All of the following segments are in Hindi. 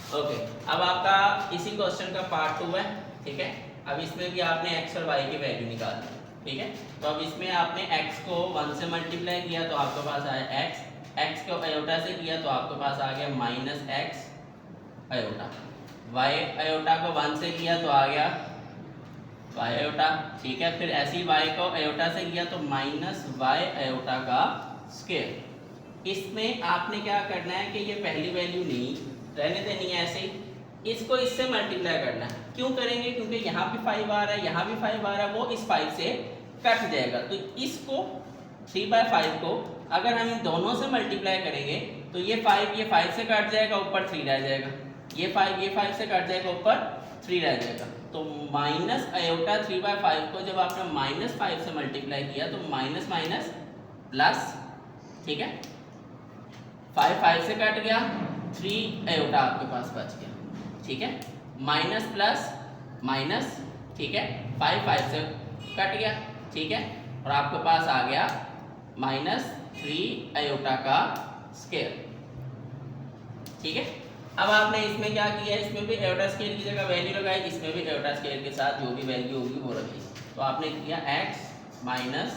ओके, अब आपका इसी क्वेश्चन का पार्ट 2 है, ठीक है। अब इसमें भी आपने x और y की वैल्यू निकालनी है, ठीक है। तो अब इसमें आपने x को 1 से मल्टीप्लाई किया तो आपके पास आया x को आयोटा से किया तो आपके पास आ गया minus x iota, y iota को 1 से किया तो आ गया y आयोटा, ठीक है। फिर ऐसे ही y को आयोटा से किया तो माइनस y आयोटा का स्क्वायर। इसमें आपने क्या करना है कि ये पहली वैल्यू नहीं रहने देनी है, ऐसे ही इसको इससे मल्टीप्लाई करना है। क्यों करेंगे? क्योंकि यहाँ भी 5 आ रहा है, यहाँ भी 5 आ रहा है, वो इस 5 से कट जाएगा। तो इसको 3/5 को अगर हम इन दोनों से मल्टीप्लाई करेंगे तो ये 5 से कट जाएगा, ऊपर 3 रह जाएगा। ये 5 से कट जाएगा, ऊपर 3 रह जाएगा। तो माइनस आयोटा 3/5 को जब आपने -5 से मल्टीप्लाई किया तो माइनस माइनस प्लस, ठीक है। 5 से कट गया, 3 आयोटा आपके पास बच गया, ठीक है। माइनस प्लस माइनस, ठीक है। 5 से कट गया, ठीक है। और आपके पास आ गया -3 आयोटा का स्क्वायर, ठीक है। अब आपने इसमें क्या किया, इसमें भी आयोटा स्क्वायर की जगह वैल्यू लगाई, इसमें भी आयोटा स्क्वायर के साथ जो भी वैल्यू होगी वो रखी। तो आपने किया x minus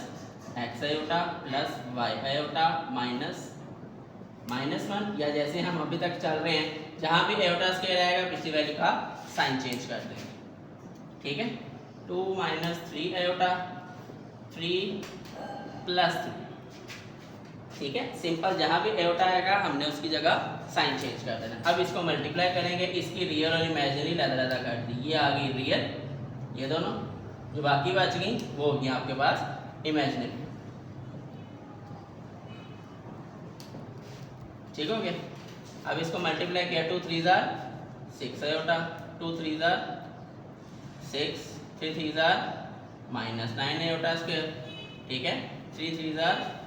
x iota plus y iota minus -1, या जैसे हम अभी तक चल रहे हैं जहाँ भी आयोटा स्क्वायर आएगा पिछली वैल्यू का साइन चेंज कर देंगे, ठीक है। 2 - 3 आयोटा 3 + 3, ठीक है। सिंपल, जहाँ भी आयोटा आएगा हमने उसकी जगह साइन चेंज कर देना। अब इसको मल्टीप्लाई करेंगे, इसकी रियल और इमेजिनरी लदा कर दी, ये आ गई रियल, ये दोनों जो बाकी बच गई वो होगी आपके पास इमेजिनरी, ठीक हो गया। अब इसको मल्टीप्लाई किया, 2 3 = 6 आयोटा, 2 3 = 6, 3 3 = -9 आयोटा स्क्वायर, ठीक है। 3 3 =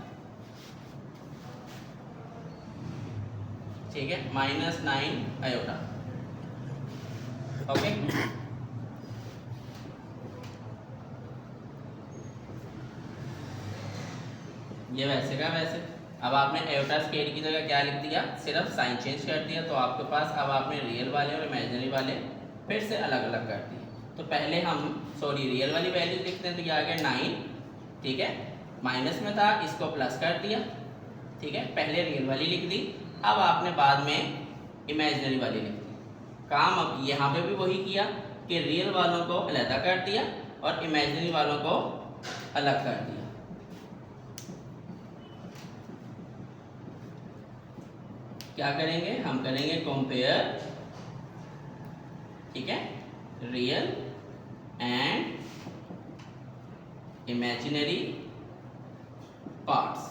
ठीक है -9 आयोटा, ओके। ये वैसे का वैसे। अब आपने आयोटा स्क्वायर की जगह क्या लिख दिया, सिर्फ साइन चेंज कर दिया। तो आपके पास अब आपने रियल वाले और इमेजिनरी वाले फिर से अलग अलग कर दिए। तो पहले हम रियल वाली वैल्यू लिखते हैं, तो ये आ गया 9, ठीक है। माइनस में था, इसको प्लस कर दिया, ठीक है। पहले रियल वाली लिख दी, अब आपने बाद में इमेजिनरी वाली लिख दी। काम अब यहाँ पे भी वही किया कि रियल वालों को अलग कर दिया और इमेजिनरी वालों को अलग कर दिया। क्या करेंगे, हम करेंगे कंपेयर, ठीक है, रियल एंड इमेजिनरी पार्ट्स,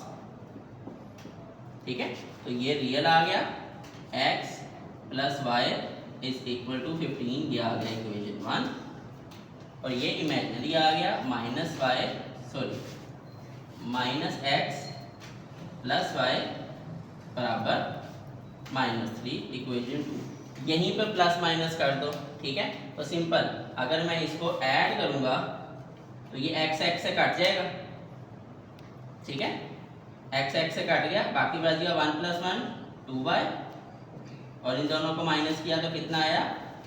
ठीक है। तो ये रियल आ गया, x + y = 15, ये आ गया इक्वेशन 1। और ये इमेजिनरी आ गया -x + y = -3, इक्वेशन 2। यहीं पे प्लस माइनस कर दो, ठीक है। तो सिंपल, अगर मैं इसको ऐड करूंगा तो ये x से कट जाएगा, ठीक है। x से कट गया, बाकी बच गया 1 + 1 2y, और इन दोनों को माइनस किया तो कितना आया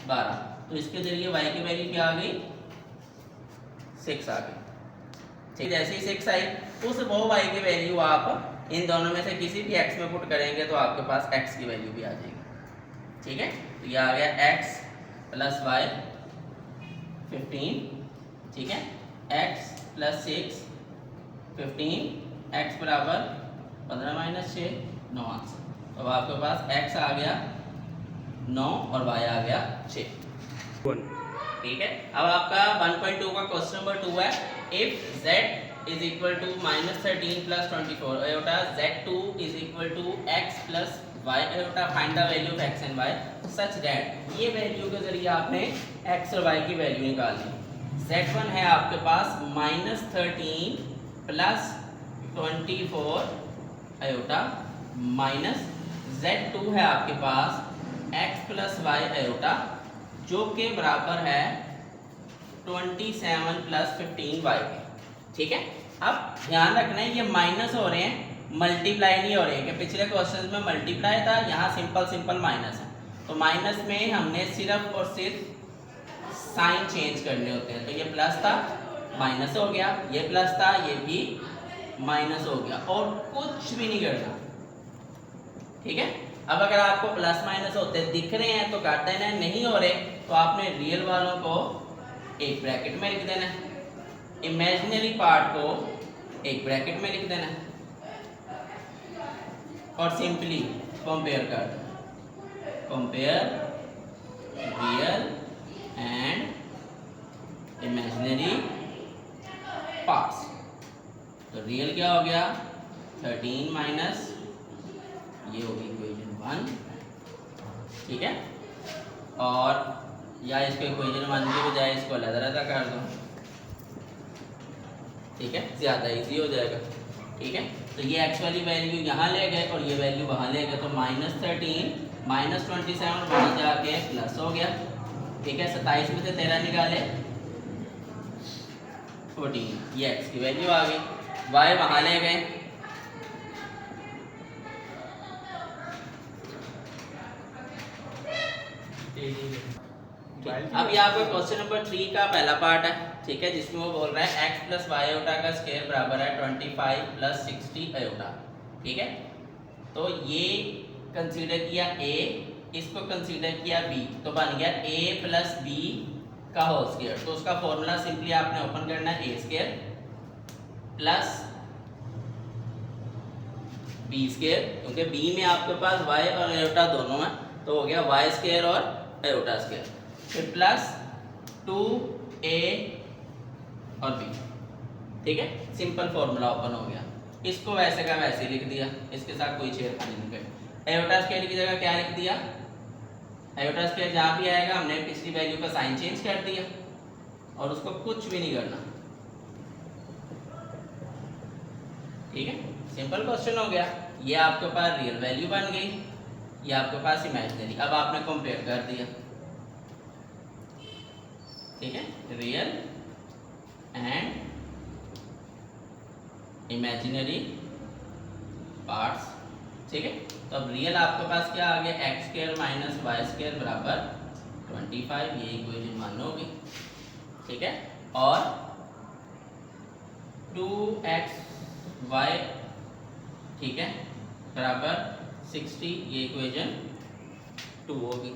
12। तो इसके जरिए y की वैल्यू क्या आ गई, 6 आ गई, ठीक। जैसे ही 6 आई, उस वो y की वैल्यू आप इन दोनों में से किसी भी x में पुट करेंगे तो आपके पास x की वैल्यू भी आ जाएगी, ठीक है। तो ये आ गया x + y 15, ठीक है। x + 6 15, x = 15 - 6 9 answer. तो आपके पास x आ गया 9 और y आ गया 6, ठीक है। अब आपका 1.2 का क्वेश्चन नंबर 2 है, if z = -13 + 24 iota, z2 = x + y iota, find the value of x and y such that, ये वैल्यू के जरिए आपने x और y की वैल्यू निकालनी। z1 है आपके पास -13 + 24 आयोटा, माइनस z2 है आपके पास x + y आयोटा, जो के बराबर है 27 + 15y के, ठीक है। अब ध्यान रखना है ये माइनस हो रहे हैं, मल्टीप्लाई नहीं हो रहे हैं, कि पिछले क्वेश्चन में मल्टीप्लाई था, यहाँ सिंपल माइनस है। तो माइनस में हमने सिर्फ और सिर्फ साइन चेंज करने होते हैं। तो ये प्लस था, माइनस हो गया, ये प्लस था, ये भी माइनस हो गया, और कुछ भी नहीं करना। ठीक है। अब अगर आपको प्लस माइनस होते दिख रहे हैं तो काट देना है, नहीं हो रहे तो आपने रियल वालों को एक ब्रैकेट में लिख देना है, इमेजिनरी पार्ट को एक ब्रैकेट में लिख देना है और सिंपली कंपेयर कर दो। Compare real and imaginary parts. तो रियल क्या हो गया 13 माइनस ये होगी इक्वेशन 1। ठीक है। और या इसको इक्वेशन 1 के बजाय इसको अलग कर दो। ठीक है, ज़्यादा इजी हो जाएगा। ठीक है। तो ये एक्स वाली वैल्यू यहाँ ले गए और ये वैल्यू वहाँ ले गए, तो -13 -27 वहाँ जाके प्लस हो गया। ठीक है। 27 में से 13 निकाले 14, ये एक्स की वैल्यू आ गई। वाई वहाँ ले गए, अब ये आपको क्वेश्चन नंबर 3 का पहला पार्ट है। ठीक है, जिसमें वो बोल रहा है x प्लस वाई आयोटा का स्क्वायर बराबर है 25 प्लस 60 आयोटा। ठीक है। तो ये कंसीडर किया a, इसको कंसीडर किया b, तो बन गया a प्लस b का होल स्क्वायर। तो उसका फॉर्मूला सिंपली आपने ओपन करना है a square plus b square, क्योंकि b में आपके पास y और आयोटा दोनों है, तो हो गया y स्क्वायर और आयोटा स्क्वायर, फिर प्लस 2a और b। ठीक है, सिंपल फॉर्मूला ओपन हो गया। इसको वैसे का वैसे ही लिख दिया, इसके साथ कोई छेड़खानी नहीं करी। आयोटा स्क्वायर की जगह क्या लिख दिया, आयोटा स्क्वायर जहाँ भी आएगा हमने पिछली वैल्यू का साइन चेंज कर दिया और उसको कुछ भी नहीं करना। ठीक है, सिंपल क्वेश्चन हो गया। ये आपके पास रियल वैल्यू बन गई, ये आपके पास इमेजिनरी। अब आपने कंपेयर कर दिया। ठीक है, रियल एंड इमेजिनरी पार्ट्स। ठीक है, तो अब रियल आपके पास क्या आ गया x square minus y square बराबर 25, ये इक्वेशन 1 होगी। ठीक है, और 2xy ठीक है बराबर 60, ये इक्वेशन 2 होगी।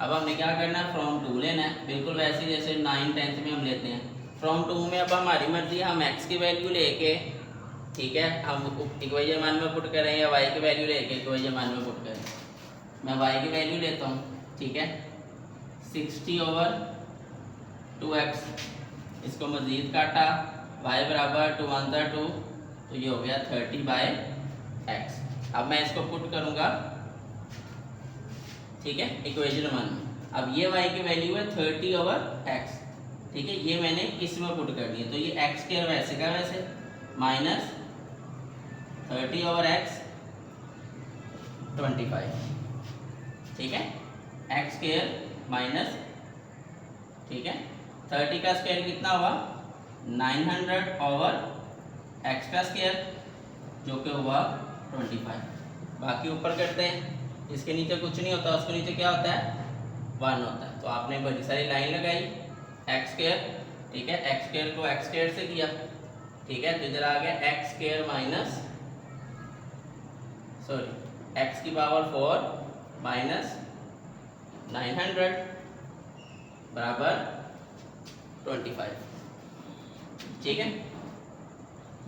अब हमने क्या करना है, फ्रॉम 2 लेना है, बिल्कुल वैसे जैसे 9 10th में हम लेते हैं। फ्रॉम 2 में अब हमारी मर्जी है, हम x की वैल्यू लेके, ठीक है, हम इक्वेशन 1 में पुट करें या y की वैल्यू लेके इक्वेशन 1 में पुट करें। मैं y की वैल्यू लेता हूँ। ठीक है, 60/2x, इसको मज़ीद काटा, y बराबर 2 1 2, तो ये हो गया 30/x। अब मैं इसको पुट करूँगा, ठीक है, इक्वेशन 1 में। अब ये y की वैल्यू है 30/x। ठीक है, ये मैंने इसमें पुट कर दिया, तो ये x स्क्वायर वैसे का वैसे माइनस 30/x 25। ठीक है, x स्क्वायर माइनस, ठीक है, 30 का स्क्वायर कितना हुआ 900/x का स्क्वायर, जो कि हुआ 25। बाकी ऊपर करते हैं, इसके नीचे कुछ नहीं होता, उसके नीचे क्या होता है 1 होता है। तो आपने बड़ी सारी लाइन लगाई एक्स स्क्वायर। ठीक है, एक्स स्क्वायर को एक्स स्क्वायर से किया। ठीक है, तो इधर आ गया एक्स स्क्वायर माइनस एक्स की पावर 4 माइनस 900 बराबर 25। ठीक है,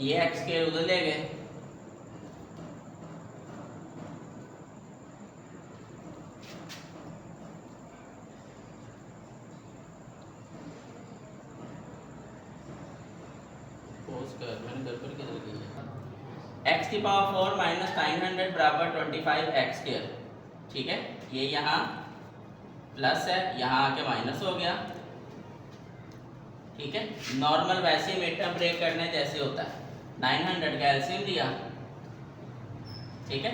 ये एक्स स्क्वायर उधर ले गए, एक्स की पावर 4 माइनस 900 बराबर 25 एक्स स्क्वायर। ठीक है, ये यहाँ प्लस है, यहाँ आके माइनस हो गया। ठीक है, नॉर्मल वैसे ही मिड टर्म ब्रेक करने जैसे होता है। 900 का एलसीएम लिया। ठीक है,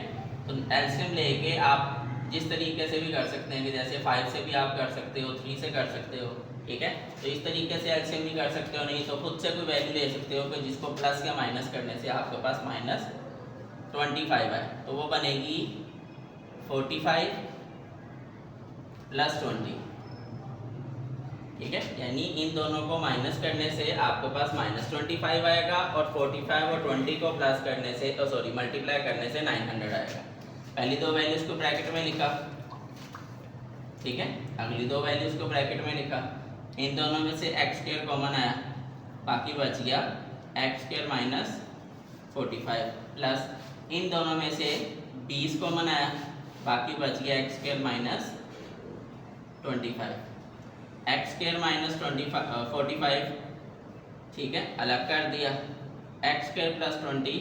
तो एलसीएम लेके आप जिस तरीके से भी कर सकते हैं, कि जैसे 5 से भी आप कर सकते हो, 3 से कर सकते हो। ठीक है, तो इस तरीके से एलसीएम भी कर सकते हो, नहीं तो खुद से कोई वैल्यू ले सकते हो कि जिसको प्लस या माइनस करने से आपके पास -25 है, तो वो बनेगी 45 प्लस 20, ठीक है। यानी इन दोनों को माइनस करने से आपके पास -25 आएगा और 45 और 20 को प्लस करने से मल्टीप्लाई करने से 900 आएगा। पहली दो वैल्यूज को ब्रैकेट में लिखा, ठीक है, अगली दो वैल्यूज को ब्रैकेट में लिखा। इन दोनों में से x² कॉमन आया, बाकी बच गया x² माइनस 45 प्लस इन दोनों में से 20 कॉमन आया, बाकी बच गया x² माइनस 25। x² माइनस 45, ठीक है, अलग कर दिया। x² प्लस 20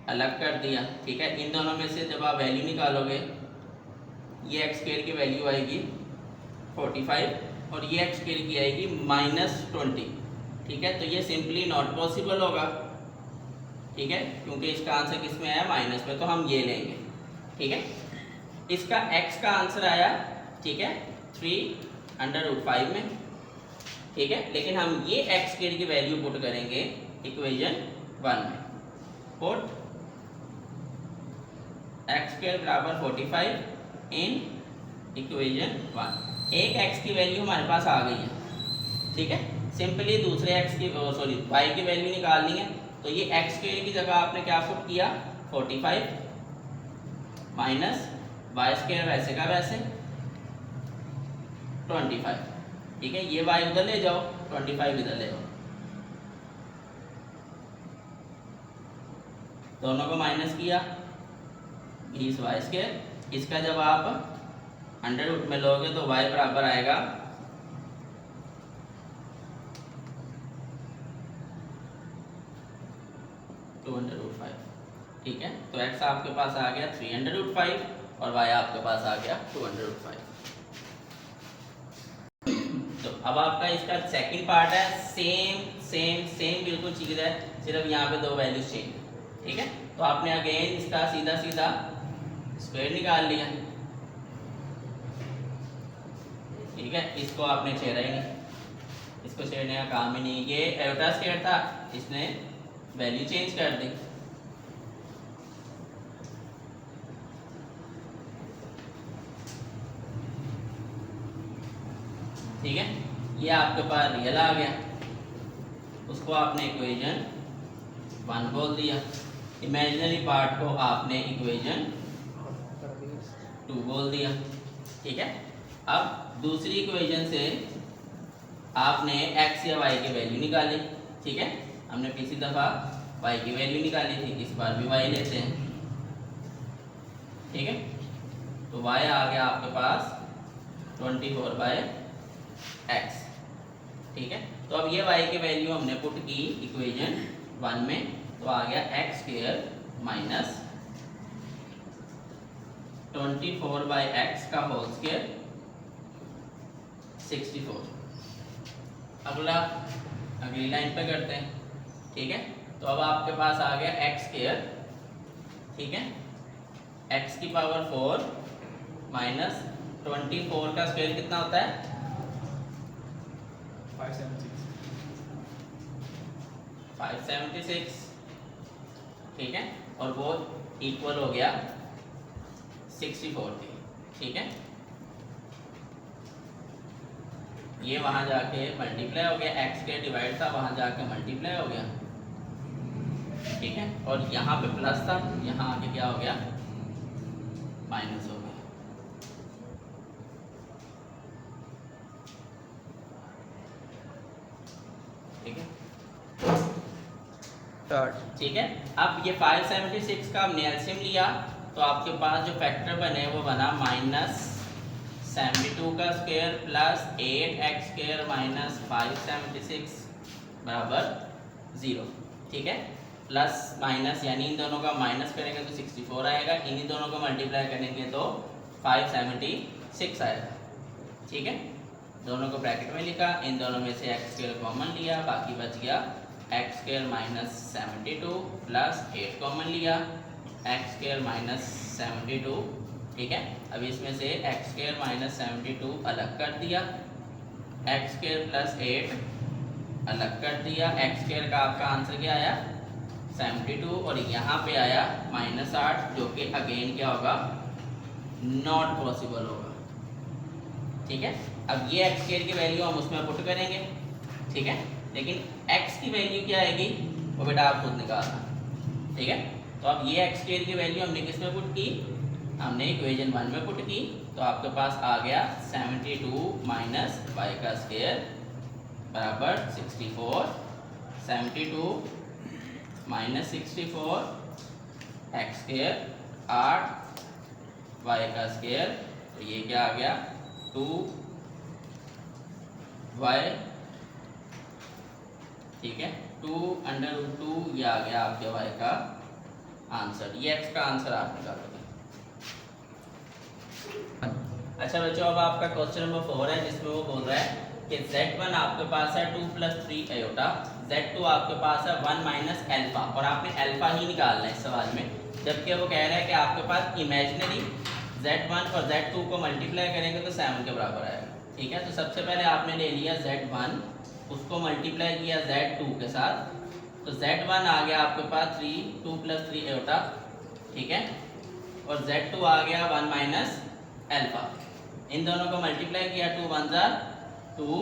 अलग कर दिया, ठीक है। इन दोनों में से जब आप वैल्यू निकालोगे, ये x² की वैल्यू आएगी 45 और ये x² की आएगी -20, ठीक है। तो ये सिंपली नॉट पॉसिबल होगा, ठीक है, क्योंकि इसका आंसर किस में आया, माइनस में, तो हम ये लेंगे, ठीक है। इसका x का आंसर आया, ठीक है, 3√5 में, ठीक है। लेकिन हम ये x² की वैल्यू पुट करेंगे इक्वेशन 1 में। पुट x² बराबर 45 इन इक्वेशन 1। एक x की वैल्यू हमारे पास आ गई है, ठीक है। सिंपली दूसरे y की वैल्यू निकालनी है, तो ये x² की जगह आपने क्या पुट किया, 45 माइनस y² वैसे का वैसे 25, ठीक है। ये y उधर ले जाओ, 25 इधर ले जाओ, दोनों को माइनस किया, 20 y²। इसका जब आप अंडर रूट में लोगे तो y बराबर आएगा 2√5, ठीक है। तो x आपके पास आ गया 3√5 और y आपके पास आ गया 2√5। तो अब आपका इसका सेकंड पार्ट है, सेम बिल्कुल चीज है, सिर्फ यहाँ पे दो वैल्यूज चेंज, ठीक है। तो आपने अगेन इसका सीधा सीधा स्क्वायर निकाल लिया, ठीक है। इसको आपने छेड़ा ही नहीं, इसको छेड़ने का काम ही नहीं, ये एल्टा स्क्वायर था, इसने वैल्यू चेंज कर दी, ठीक है। ये आपके पास रियल आ गया, उसको आपने इक्वेशन 1 बोल दिया। इमेजिनरी पार्ट को आपने इक्वेशन 2 बोल दिया, ठीक है। अब दूसरी इक्वेशन से आपने x या y की वैल्यू निकाली, ठीक है। हमने पिछली दफा y की वैल्यू निकाली थी, इस बार भी y लेते हैं, ठीक है। तो y आ गया आपके पास 24/x, ठीक है। तो अब ये y की वैल्यू हमने पुट की इक्वेशन 1 में, तो आ गया x² माइनस 24/x का होल स्क्वायर 64। अगली लाइन पे करते हैं, ठीक है। तो अब आपके पास आ गया x², ठीक है, x की पावर 4 माइनस 24 का स्क्वायर कितना होता है, 576, ठीक है, और वो इक्वल हो गया 64 के, ठीक है। ये वहां जाके मल्टीप्लाई हो गया, x² डिवाइड था, वहां जाके मल्टीप्लाई हो गया, ठीक है। और यहाँ पे प्लस था, यहाँ आके क्या हो गया, माइनस हो गया, ठीक है, ठीक है। अब ये 576 का हमने एलसीएम लिया, तो आपके पास जो फैक्टर बने वो बना -72 का स्क्वायर प्लस 8x² माइनस 576 बराबर 0, ठीक है। प्लस माइनस यानी इन दोनों का माइनस करेंगे तो 64 आएगा, इन्हीं दोनों को मल्टीप्लाई करेंगे तो 576 आएगा, ठीक है। दोनों को ब्रैकेट में लिखा, इन दोनों में से x² कॉमन लिया, बाकी बच गया x² माइनस 72 प्लस 8 कॉमन लिया, x² माइनस 72, ठीक है। अब इसमें से x² माइनस 72 अलग कर दिया, x² प्लस 8 अलग कर दिया, x² का आपका आंसर क्या आया 72 और यहाँ पे आया -8, जो कि अगेन क्या होगा, नॉट पॉसिबल होगा, ठीक है। अब ये एक्स स्क्वायर की वैल्यू हम उसमें पुट करेंगे, ठीक है, लेकिन एक्स की वैल्यू क्या आएगी वो बेटा आप खुद निकालना, ठीक है। तो अब ये एक्स स्क्वायर की वैल्यू हमने किस में पुट की, हमने इक्वेशन 1 में पुट की, तो आपके पास आ गया 72 माइनस वाई का स्क्वायर बराबर 64, 72 माइनस 64 एक्स स्क्वायर 8 वाई का स्क्वायर, तो ये क्या आ गया 2 वाई, ठीक है, 2√2 ये आ गया आपके वाई का आंसर, ये एक्स का आंसर आप निकाल दोगे। अच्छा बच्चों, अब आपका क्वेश्चन नंबर 4 है जिसमें वो बोल रहा है कि Z1 आपके पास है 2 + 3 आयोटा, Z2 आपके पास है 1 - अल्फा, और आपने अल्फा ही निकालना है इस सवाल में, जबकि वो कह रहा है कि आपके पास इमेजिनरी Z1 और Z2 को मल्टीप्लाई करेंगे तो 7 के बराबर आएगा, ठीक है। तो सबसे पहले आपने ले लिया Z1, उसको मल्टीप्लाई किया Z2 के साथ, तो Z1 आ गया आपके पास 2 + 3 आयोटा, ठीक है, और Z2 आ गया 1 - अल्फा, इन दोनों को मल्टीप्लाई किया 2 × 1 = 2,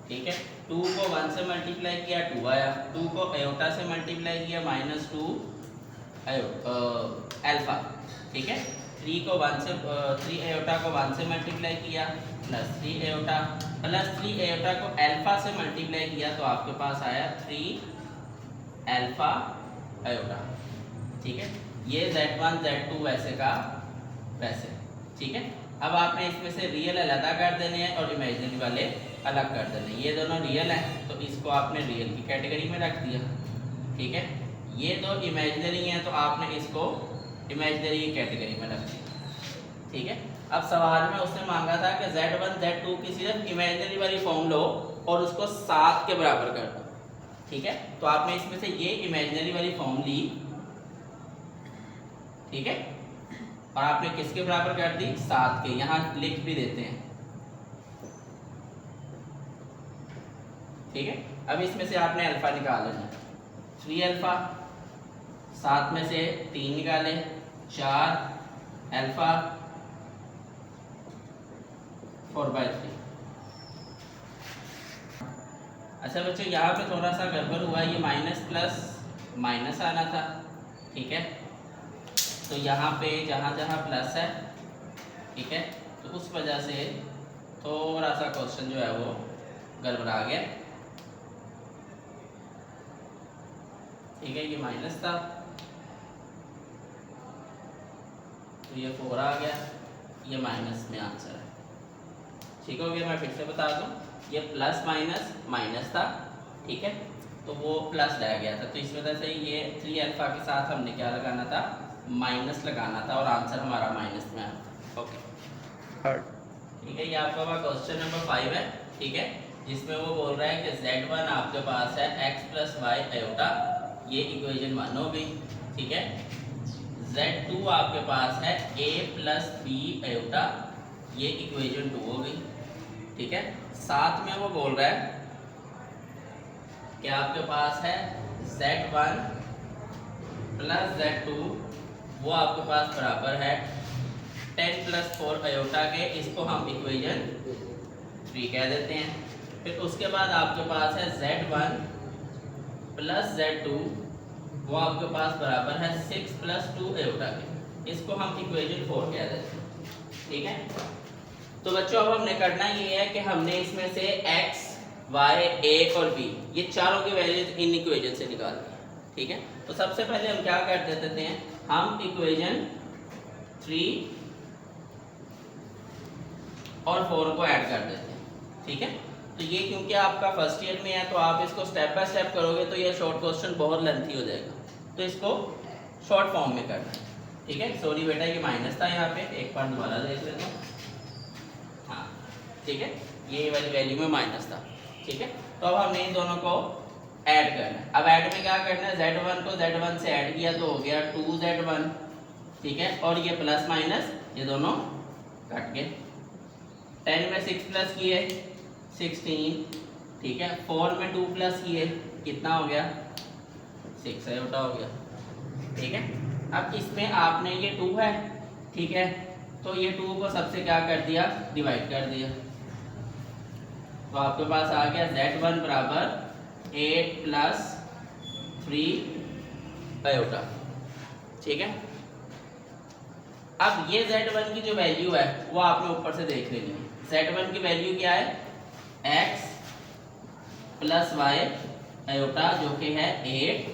ठीक है। 2 को 1 से मल्टीप्लाई किया 2 आया, 2 को आयोटा से मल्टीप्लाई किया -2 अल्फा, ठीक है। 3 को 1 से 3 आयोटा को 1 से मल्टीप्लाई किया +3 आयोटा, +3 आयोटा को अल्फा से मल्टीप्लाई किया तो आपके पास आया 3 अल्फा आयोटा, ठीक है। ये Z1 Z2 वैसे का वैसे, ठीक है। अब आपने इसमें से रियल अलग कर देने हैं और इमेजिनरी वाले अलग कर देने, ये दोनों रियल हैं तो इसको आपने रियल की कैटेगरी में रख दिया, ठीक है। ये दो इमेजिनरी हैं तो आपने इसको इमेजिनरी की कैटेगरी में रख दिया, ठीक है। अब सवाल में उसने मांगा था कि Z1 Z2 की सिर्फ इमेजिनरी वाली फॉर्म लो और उसको 7 के बराबर कर दो, ठीक है। तो आपने इसमें से ये इमेजिनरी वाली फॉर्म ली, ठीक है, और आपने किसके बराबर कर दी 7 के, यहाँ लिख भी देते हैं, ठीक है। अब इसमें से आपने अल्फा निकाल लेना, 3 अल्फा, 7 में से 3 निकाले 4 अल्फा 4/3। अच्छा बच्चों, यहाँ पे थोड़ा सा गड़बड़ हुआ, ये माइनस प्लस माइनस आना था, ठीक है। तो यहाँ पे जहाँ जहाँ प्लस है, ठीक है, तो उस वजह से थोड़ा सा क्वेश्चन जो है वो गड़बड़ा गया, ठीक है। ये माइनस था तो ये 4 आ गया, ये माइनस में आंसर है, ठीक हो गया। मैं फिर से बता दूं, ये प्लस माइनस माइनस था, ठीक है, तो वो प्लस रह गया था, तो इस वजह से ये 3 अल्फा के साथ हमने क्या लगाना था, माइनस लगाना था, और आंसर हमारा माइनस में आया था, ओके, ठीक है। ये आपका क्वेश्चन नंबर 5 है, ठीक है, जिसमें वो बोल रहा है कि Z1 आपके पास है x + y आयोटा, ये इक्वेशन 1 हो गई, ठीक है। Z2 आपके पास है a + b आयोटा, ये इक्वेशन 2 हो गई, ठीक है। साथ में वो बोल रहा है कि आपके पास है Z1 + Z2, वो आपके पास बराबर है 10 + 4 आयोटा के, इसको हम इक्वेशन 3 कह देते हैं। फिर उसके बाद आपके पास है Z1 + Z2, वो आपके पास बराबर है 6 + 2 आयोटा के, इसको हम इक्वेशन 4 कह देते हैं, ठीक है। तो बच्चों अब हमने करना ये है कि हमने इसमें से x, y, a और b ये चारों की वैल्यूज इन इक्वेशन से निकालनी है, ठीक है। तो सबसे पहले हम क्या कर देते हैं, हम इक्वेशन 3 और 4 को ऐड कर देते हैं, ठीक है। तो ये क्योंकि आपका फर्स्ट ईयर में है तो आप इसको स्टेप बाय स्टेप करोगे तो ये शॉर्ट क्वेश्चन बहुत लेंथी हो जाएगा, तो इसको शॉर्ट फॉर्म में करना है, ठीक है। सॉरी बेटा, ये माइनस था यहाँ पे, एक बार दोबारा देख लेते हैं, हाँ, ठीक है, ये वाली वैल्यू में माइनस था, ठीक है। तो अब हमने इन दोनों को ऐड करना है। अब ऐड में क्या करना है, Z1 को Z1 से ऐड किया तो हो गया 2Z1, ठीक है, और ये प्लस माइनस ये दोनों कट गए, 10 में 6 प्लस किए 16, ठीक है, 4 में 2 प्लस किए कितना हो गया 6 आयोटा हो गया, ठीक है। अब इसमें आपने ये 2 है, ठीक है, तो ये 2 को सबसे क्या कर दिया, डिवाइड कर दिया, तो आपके पास आ गया z1 बराबर 8 प्लस 3 आयोटा, ठीक है। अब ये z1 की जो वैल्यू है वो आपने ऊपर से देख लेनी है। z1 की वैल्यू क्या है, x प्लस y आयोटा, जो कि है 8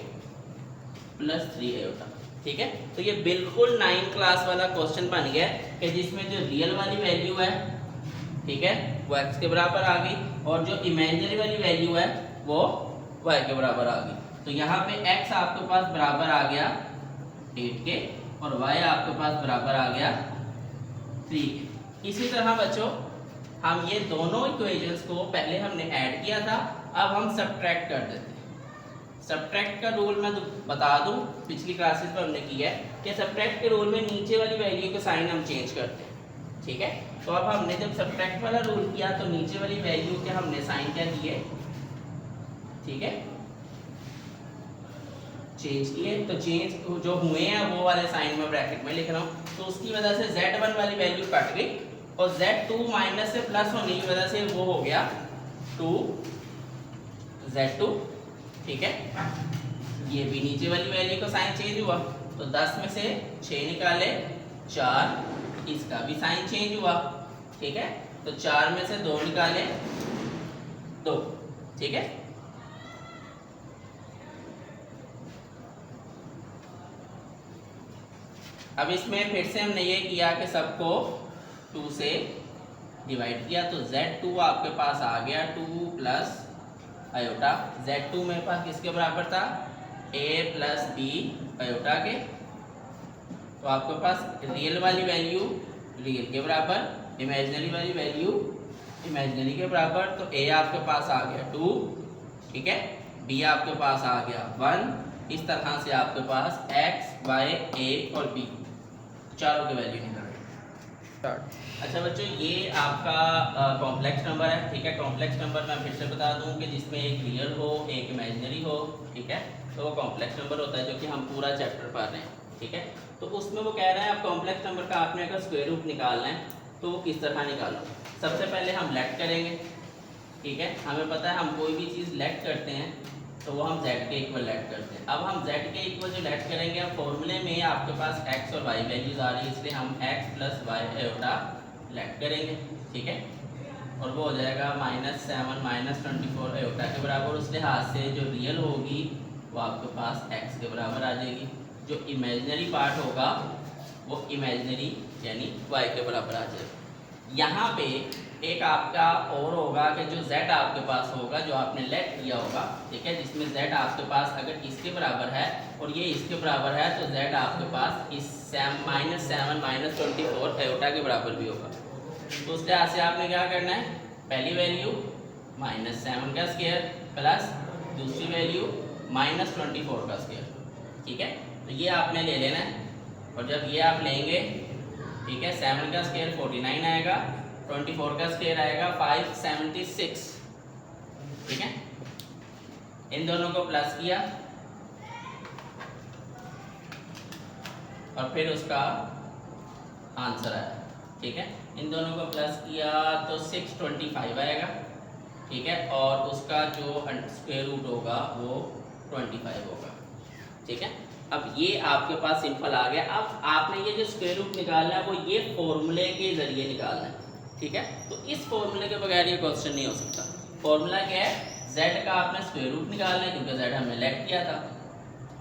प्लस 3 आयोटा, ठीक है। तो ये बिल्कुल 9 क्लास वाला क्वेश्चन बन गया कि जिसमें जो रियल वाली वैल्यू है, ठीक है, वो x के बराबर आ गई और जो इमेजिनरी वाली वैल्यू है वो y के बराबर आ गई। तो यहाँ पे x आपके पास बराबर आ गया 8 के और y आपके पास बराबर आ गया 3 के। इसी तरह बच्चों हम ये दोनों इक्वेशंस को पहले हमने ऐड किया था, अब हम सब्ट्रैक्ट कर देते हैं। सब्ट्रैक्ट का रूल मैं तो बता दूं, पिछली क्लासेस में हमने किया है कि सब्ट्रैक्ट के रूल में नीचे वाली वैल्यू का साइन हम चेंज करते हैं, ठीक है। तो अब हमने जब सब्ट्रैक्ट वाला रूल किया तो नीचे वाली वैल्यू के हमने साइन क्या दिए, ठीक है, चेंज किए। तो चेंज जो हुए हैं वो वाले साइन में ब्रैकेट में लिख रहा हूँ, तो उसकी वजह से z1 वाली वैल्यू कट गई और z2 माइनस से प्लस होने की वजह से वो हो गया 2z2, ठीक है। ये भी नीचे वाली वैल्यू का साइन चेंज हुआ, तो 10 में से 6 निकाले 4, इसका भी साइन चेंज हुआ, ठीक है। तो 4 में से 2 निकाले 2, ठीक है। अब इसमें फिर से हमने ये किया कि सबको 2 से डिवाइड किया, तो z2 आपके पास आ गया 2 प्लस आयोटा। z2 मेरे पास किसके बराबर था, a प्लस b आयोटा के। तो आपके पास रियल वाली वैल्यू रियल के बराबर, इमेजिनरी वाली वैल्यू इमेजिनरी के बराबर। तो a आपके पास आ गया 2, ठीक है, b आपके पास आ गया 1। इस तरह से आपके पास x, y, a और b चारों की वैल्यू निकल रही। अच्छा बच्चों, ये आपका कॉम्प्लेक्स नंबर है, ठीक है। कॉम्प्लेक्स नंबर मैं फिर से बता दूं कि जिसमें एक रियल हो एक इमेजिनरी हो, ठीक है, तो वो कॉम्प्लेक्स नंबर होता है, जो कि हम पूरा चैप्टर पढ़ रहे हैं, ठीक है। तो उसमें वो कह रहा है आप कॉम्प्लेक्स नंबर का आपने अगर स्क्वायर रूट निकालना है तो वो किस तरह निकालो। सबसे पहले हम लेट करेंगे, ठीक है। हमें पता है हम कोई भी चीज़ लेट करते हैं तो वो हम z के इक्वल लेट करते हैं। अब हम z के इक्वल जो लेट करेंगे, अब फॉर्मूले में आपके पास x और y वैल्यूज आ रही है, इसलिए हम x plus y iota let करेंगे, ठीक है। और वो हो जाएगा -7 -24 आयोटा के बराबर। उस लिहाज से जो रियल होगी वो आपके पास x के बराबर आ जाएगी, जो इमेजिनरी पार्ट होगा वो इमेजिनरी यानी y के बराबर आ जाएगा। यहाँ पे एक आपका और होगा कि जो z आपके पास होगा, जो आपने लेट किया होगा, ठीक है, जिसमें z आपके पास अगर इसके बराबर है और ये इसके बराबर है तो z आपके पास इस -7 -24 आयोटा के बराबर भी होगा। तो उस लिहाज से आपने क्या करना है, पहली वैल्यू -7 का स्क्वायर प्लस दूसरी वैल्यू -24 का स्क्वायर, ठीक है। तो ये आपने ले लेना है और जब ये आप लेंगे, ठीक है, 7 का स्क्वायर 49 आएगा, 24 का स्क्वायर आएगा 576, ठीक है। इन दोनों को प्लस किया और फिर उसका आंसर आया, ठीक है। इन दोनों को प्लस किया तो 625 आएगा, ठीक है, और उसका जो स्क्वायर रूट होगा वो 25 होगा, ठीक है। अब ये आपके पास सिंपल आ गया। अब आपने ये जो स्क्वायर रूट निकालना है वो ये फॉर्मूले के जरिए निकालना है, ठीक है। तो इस फॉर्मूले के बगैर ये क्वेश्चन नहीं हो सकता। फॉर्मूला क्या है, z का आपने स्क्वायर रूट निकालना है क्योंकि z हमने लेट किया था,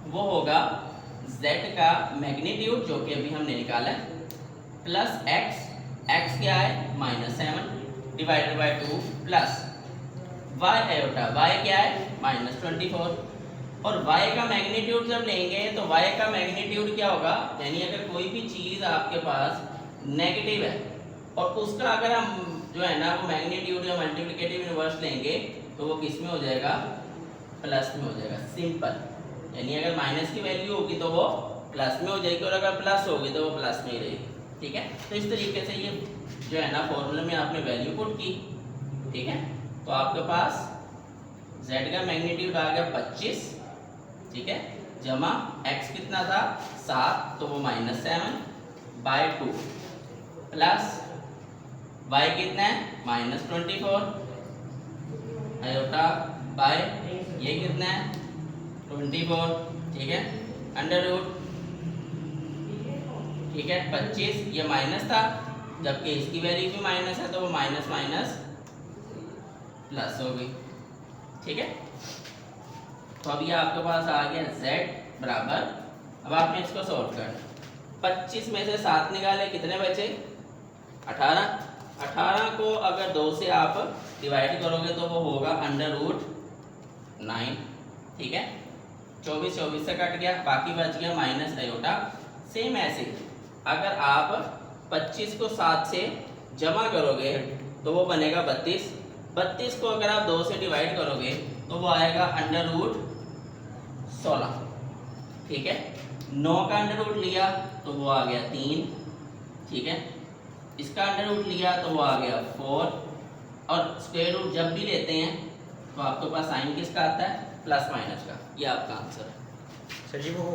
वो होगा z का मैग्नीट्यूड जो कि अभी हमने निकाला है प्लस x क्या है -7 divided by 2 plus y iota, y क्या है -24, और y का मैग्नीट्यूड जब लेंगे तो y का मैग्नीट्यूड क्या होगा, यानी अगर कोई भी चीज़ आपके पास नेगेटिव है और उसका अगर हम जो है ना वो मैग्नीट्यूड या मल्टीप्लिकेटिव इनवर्स लेंगे तो वो किस में हो जाएगा, प्लस में हो जाएगा, सिंपल। यानी अगर माइनस की वैल्यू होगी तो वो प्लस में हो जाएगी और अगर प्लस होगी तो वो प्लस में ही रहेगी, ठीक है। तो इस तरीके से ये जो है ना फॉर्मूले में आपने वैल्यू पुट की, ठीक है। तो आपके पास z का मैग्नीट्यूड आ गया 25, ठीक है, जमा x कितना था 7 तो वो -7/2 प्लस y कितना है -24 आयोटा बाय ये कितना है 24, ठीक है, अंडर रूट, ठीक है 25, ये माइनस था जबकि इसकी वैल्यू भी माइनस है तो वो माइनस माइनस प्लस हो गई, ठीक है। तो अब ये आपके पास आ गया z बराबर, अब आपने इसको सॉल्व करना, 25 में से 7 निकाले कितने बचे 18, 18 को अगर 2 से आप डिवाइड करोगे तो वो होगा अंडर रूट 9, ठीक है, 24 से कट गया, बाकी बच गया माइनस आयोटा। सेम ऐसे अगर आप 25 को 7 से जमा करोगे तो वो बनेगा 32, 32 को अगर आप 2 से डिवाइड करोगे तो वो आएगा अंडर रूट 16, ठीक है, 9 का अंडर रूट लिया तो वो आ गया 3, ठीक है, इसका अंडर रूट लिया तो वो आ गया 4, और स्क्वायर रूट जब भी लेते हैं तो आपके पास साइन किसका आता है प्लस माइनस का, ये आपका आंसर है। सर जी वो